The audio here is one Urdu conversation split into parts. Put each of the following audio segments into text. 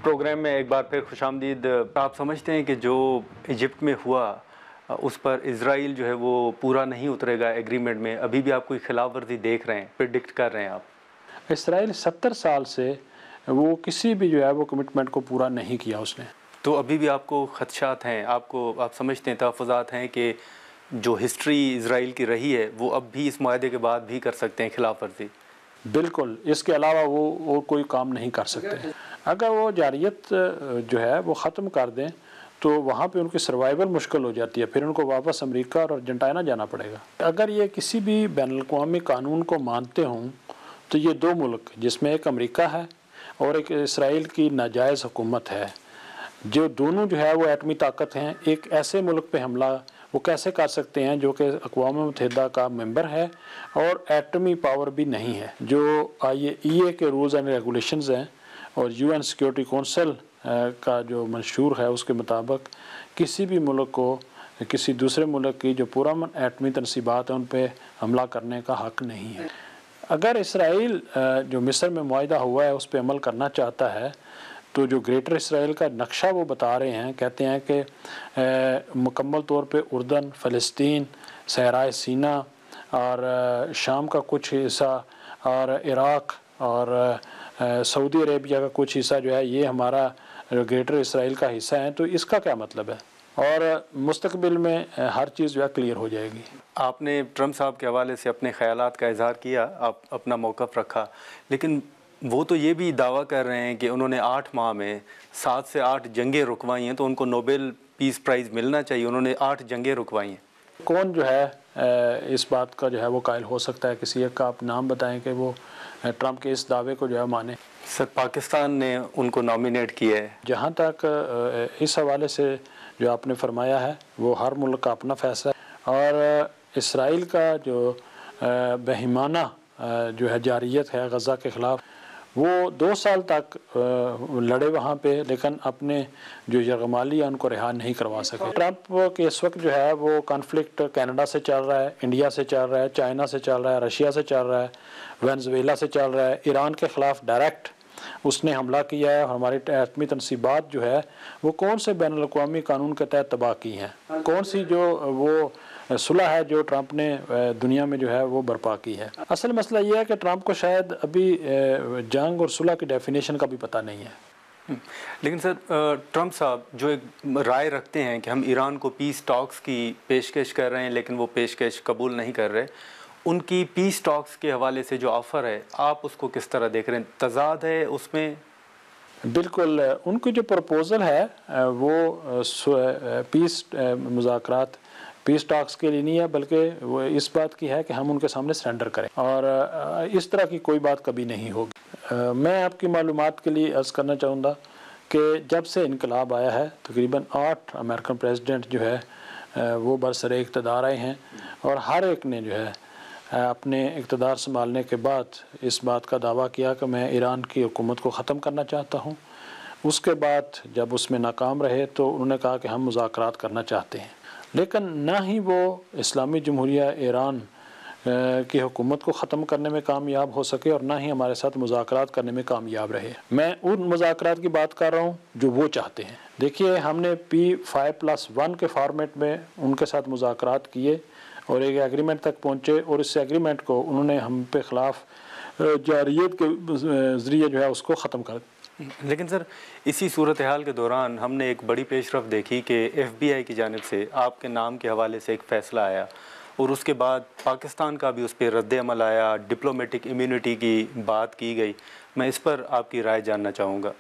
پروگرام میں ایک بار پھر خوش آمدید۔ آپ سمجھتے ہیں کہ جو ایجپٹ میں ہوا اس پر اسرائیل جو ہے وہ پورا نہیں اترے گا ایگریمنٹ میں؟ ابھی بھی آپ کوئی خلاف ورزی دیکھ رہے ہیں، پریڈکٹ کر رہے ہیں آپ؟ اسرائیل 70 سال سے وہ کسی بھی جو ہے وہ کمٹمنٹ کو پورا نہیں کیا اس نے۔ تو ابھی بھی آپ کو خدشات ہیں، آپ سمجھتے ہیں، تحفظات ہیں کہ جو ہسٹری اسرائیل کی رہی ہے وہ اب بھی اس معاہدے کے بعد بھی کر سکتے ہیں خلاف ورزی؟ بالکل، اس کے علاوہ وہ کوئی کام نہیں کر سکتے۔ اگر وہ جارحیت جو ہے وہ ختم کر دیں تو وہاں پہ ان کی سروائیول مشکل ہو جاتی ہے، پھر ان کو واپس امریکہ اور ارجنٹائنا جانا پڑے گا۔ اگر یہ کسی بھی بین الاقوامی قانون کو مانتے ہوں تو یہ دو ملک، جس میں ایک امریکہ ہے اور ایک اسرائیل کی ناجائز حکومت ہے، جو دونوں جو ہے وہ ایٹمی طاقت ہیں، ایک ایسے ملک پہ حملہ وہ کیسے کر سکتے ہیں جو کہ اقوام متحدہ کا ممبر ہے اور ایٹمی پاور بھی نہیں ہے؟ جو ای اے کے رولز اینڈ ریگولیشنز ہیں اور یو این سیکیورٹی کونسل کا جو منشور ہے اس کے مطابق کسی بھی ملک کو کسی دوسرے ملک کی جو پرامن ایٹمی تنصیبات ہیں ان پہ حملہ کرنے کا حق نہیں ہے۔ اگر اسرائیل جو مصر میں معاہدہ ہوا ہے اس پہ عمل کرنا چاہتا ہے تو جو گریٹر اسرائیل کا نقشہ وہ بتا رہے ہیں، کہتے ہیں کہ مکمل طور پہ اردن، فلسطین، صحرائے سینا اور شام کا کچھ حصہ اور عراق اور سعودی عربیہ کا کچھ حصہ جو ہے یہ ہمارا گریٹر اسرائیل کا حصہ ہے۔ تو اس کا کیا مطلب ہے؟ اور مستقبل میں ہر چیز جو ہے کلیئر ہو جائے گی۔ آپ نے ٹرمپ صاحب کے حوالے سے اپنے خیالات کا اظہار کیا، آپ اپنا موقف رکھا، لیکن وہ تو یہ بھی دعویٰ کر رہے ہیں کہ انہوں نے 8 ماہ میں 7 سے 8 جنگیں رکوائی ہیں، تو ان کو نوبل پیس پرائز ملنا چاہیے، انہوں نے 8 جنگیں رکوائی ہیں۔ کون جو ہے اس بات کا جو ہے وہ قائل ہو سکتا ہے؟ کسی ایک کا آپ نام بتائیں کہ وہ ٹرمپ کے اس دعوے کو جو ہے مانے۔ سر، پاکستان نے ان کو نامینیٹ کیا ہے۔ جہاں تک اس حوالے سے جو آپ نے فرمایا ہے وہ ہر ملک کا اپنا فیصلہ ہے، اور اسرائیل کا جو بہیمانہ جو ہے جارحیت ہے غزہ کے خلاف، وہ 2 سال تک لڑے وہاں پہ، لیکن اپنے جو یرغمالی ہیں ان کو رہا نہیں کروا سکے۔ ٹرمپ کے اس وقت جو ہے وہ کانفلکٹ کینیڈا سے چل رہا ہے، انڈیا سے چل رہا ہے، چائنا سے چل رہا ہے، رشیا سے چل رہا ہے، وینزویلا سے چل رہا ہے۔ ایران کے خلاف ڈائریکٹ اس نے حملہ کیا ہے، اور ہماری ایٹمی تنصیبات جو ہے وہ کون سے بین الاقوامی قانون کے تحت تباہ کی ہیں؟ کون سی جو وہ صلح ہے جو ٹرمپ نے دنیا میں جو ہے وہ برپا کی ہے؟ اصل مسئلہ یہ ہے کہ ٹرمپ کو شاید ابھی جنگ اور صلح کی ڈیفینیشن کا بھی پتہ نہیں ہے۔ لیکن سر، ٹرمپ صاحب جو ایک رائے رکھتے ہیں کہ ہم ایران کو پیس ٹاکس کی پیشکش کر رہے ہیں لیکن وہ پیشکش قبول نہیں کر رہے، ان کی پیس ٹاکس کے حوالے سے جو آفر ہے آپ اس کو کس طرح دیکھ رہے ہیں؟ تضاد ہے اس میں؟ بالکل، ان کی جو پرپوزل ہے وہ پیس مذاکرات، پیس ٹاکس کے لیے نہیں ہے، بلکہ وہ اس بات کی ہے کہ ہم ان کے سامنے سرنڈر کریں، اور اس طرح کی کوئی بات کبھی نہیں ہوگی۔ میں آپ کی معلومات کے لیے عرض کرنا چاہوں گا کہ جب سے انقلاب آیا ہے تقریباً 8 امریکن پریزیڈنٹ جو ہے وہ برسر اقتدار آئے ہیں، اور ہر ایک نے جو ہے اپنے اقتدار سنبھالنے کے بعد اس بات کا دعویٰ کیا کہ میں ایران کی حکومت کو ختم کرنا چاہتا ہوں۔ اس کے بعد جب اس میں ناکام رہے تو انہوں نے کہا کہ ہم مذاکرات کرنا چاہتے ہیں، لیکن نہ ہی وہ اسلامی جمہوریہ ایران کی حکومت کو ختم کرنے میں کامیاب ہو سکے، اور نہ ہی ہمارے ساتھ مذاکرات کرنے میں کامیاب رہے۔ میں ان مذاکرات کی بات کر رہا ہوں جو وہ چاہتے ہیں۔ دیکھیے، ہم نے P5+1 کے فارمیٹ میں ان کے ساتھ مذاکرات کیے اور ایک ایگریمنٹ تک پہنچے، اور اس ایگریمنٹ کو انہوں نے ہم پہ خلاف جارحیت کے ذریعے جو ہے اس کو ختم کر دیا۔ لیکن سر، اسی صورتحال کے دوران ہم نے ایک بڑی پیش رفت دیکھی کہ FBI کی جانب سے آپ کے نام کے حوالے سے ایک فیصلہ آیا، اور اس کے بعد پاکستان کا بھی اس پہ رد عمل آیا، ڈپلومیٹک امیونٹی کی بات کی گئی۔ میں اس پر آپ کی رائے جاننا چاہوں گا۔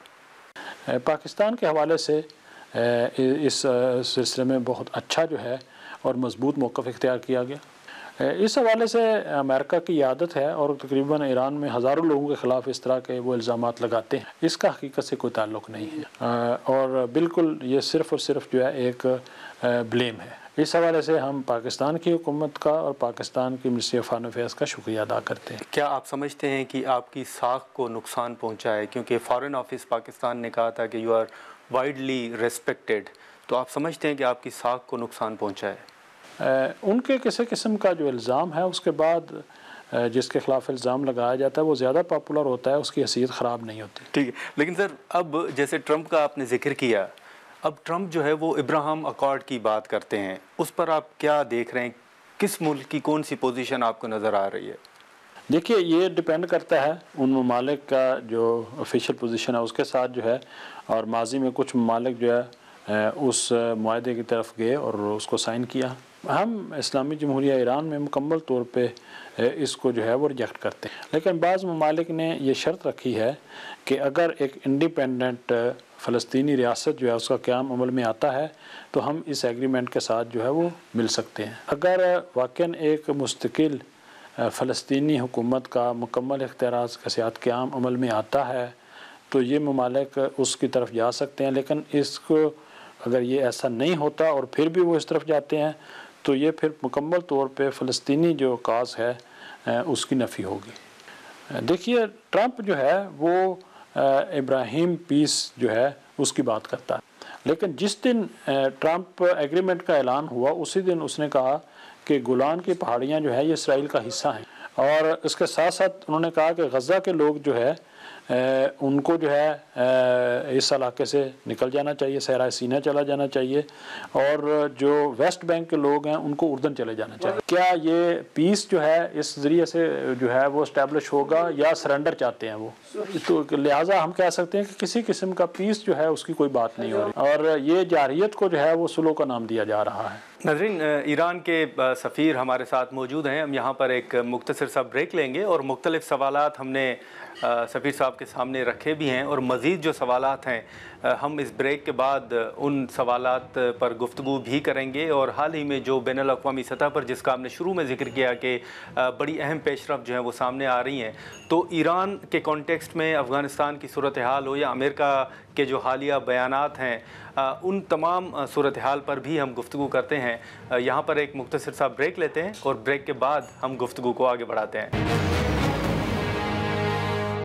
پاکستان کے حوالے سے اس سلسلے میں بہت اچھا جو ہے اور مضبوط موقف اختیار کیا گیا۔ اس حوالے سے امریکہ کی عادت ہے، اور تقریباً ایران میں ہزاروں لوگوں کے خلاف اس طرح کے وہ الزامات لگاتے ہیں، اس کا حقیقت سے کوئی تعلق نہیں ہے، اور بالکل یہ صرف اور صرف جو ہے ایک بلیم ہے۔ اس حوالے سے ہم پاکستان کی حکومت کا اور پاکستان کی منسٹری آف فارن افیئرس کا شکریہ ادا کرتے ہیں۔ کیا آپ سمجھتے ہیں کہ آپ کی ساکھ کو نقصان پہنچا ہے؟ کیونکہ فارن آفس پاکستان نے کہا تھا کہ یو آر وائڈلی ریسپیکٹڈ، تو آپ سمجھتے ہیں کہ آپ کی ساکھ کو نقصان پہنچا ہے؟ ان کے کسی قسم کا جو الزام ہے اس کے بعد جس کے خلاف الزام لگایا جاتا ہے وہ زیادہ پاپولر ہوتا ہے، اس کی حیثیت خراب نہیں ہوتی۔ ٹھیک ہے، لیکن سر اب جیسے ٹرمپ کا آپ نے ذکر کیا، اب ٹرمپ جو ہے وہ ابراہم اکارڈ کی بات کرتے ہیں، اس پر آپ کیا دیکھ رہے ہیں؟ کس ملک کی کون سی پوزیشن آپ کو نظر آ رہی ہے؟ دیکھیے یہ ڈیپینڈ کرتا ہے ان ممالک کا جو آفیشیل پوزیشن ہے اس کے ساتھ جو ہے، اور ماضی میں کچھ ممالک جو ہے اس معاہدے کی طرف گئے اور اس کو سائن کیا۔ ہم اسلامی جمہوریہ ایران میں مکمل طور پہ اس کو جو ہے وہ ریجیکٹ کرتے ہیں، لیکن بعض ممالک نے یہ شرط رکھی ہے کہ اگر ایک انڈیپینڈنٹ فلسطینی ریاست جو ہے اس کا قیام عمل میں آتا ہے تو ہم اس ایگریمنٹ کے ساتھ جو ہے وہ مل سکتے ہیں۔ اگر واقعاً ایک مستقل فلسطینی حکومت کا مکمل اختیارات کے ساتھ قیام عمل میں آتا ہے تو یہ ممالک اس کی طرف جا سکتے ہیں، لیکن اس کو اگر یہ ایسا نہیں ہوتا اور پھر بھی وہ اس طرف جاتے ہیں تو یہ پھر مکمل طور پہ فلسطینی جو کاز ہے اس کی نفی ہوگی۔ دیکھیے ٹرمپ جو ہے وہ ابراہیم پیس جو ہے اس کی بات کرتا ہے، لیکن جس دن ٹرمپ ایگریمنٹ کا اعلان ہوا اسی دن اس نے کہا کہ گولان کی پہاڑیاں جو ہے یہ اسرائیل کا حصہ ہیں، اور اس کے ساتھ ساتھ انہوں نے کہا کہ غزہ کے لوگ جو ہے ان کو جو ہے اس علاقے سے نکل جانا چاہیے، صحرائے سینہ چلا جانا چاہیے، اور جو ویسٹ بینک کے لوگ ہیں ان کو اردن چلے جانا چاہیے۔ کیا یہ پیس جو ہے اس ذریعے سے جو ہے وہ اسٹیبلش ہوگا یا سرنڈر چاہتے ہیں وہ؟ تو لہٰذا ہم کہہ سکتے ہیں کہ کسی قسم کا پیس جو ہے اس کی کوئی بات نہیں ہو رہی، اور یہ جارحیت کو جو ہے وہ سلو کا نام دیا جا رہا ہے۔ ناظرین، ایران کے سفیر ہمارے ساتھ موجود ہیں، ہم یہاں پر ایک مختصر سا بریک لیں گے اور مختلف سوالات ہم نے سفیر صاحب کے سامنے رکھے بھی ہیں، اور مزید جو سوالات ہیں ہم اس بریک کے بعد ان سوالات پر گفتگو بھی کریں گے، اور حال ہی میں جو بین الاقوامی سطح پر جس کا ہم نے شروع میں ذکر کیا کہ بڑی اہم پیش رفت جو ہیں وہ سامنے آ رہی ہیں، تو ایران کے کانٹیکسٹ میں افغانستان کی صورتحال ہو یا امریکہ کے جو حالیہ بیانات ہیں ان تمام صورتحال پر بھی ہم گفتگو کرتے ہیں۔ یہاں پر ایک مختصر سا بریک لیتے ہیں اور بریک کے بعد ہم گفتگو کو آگے بڑھاتے ہیں۔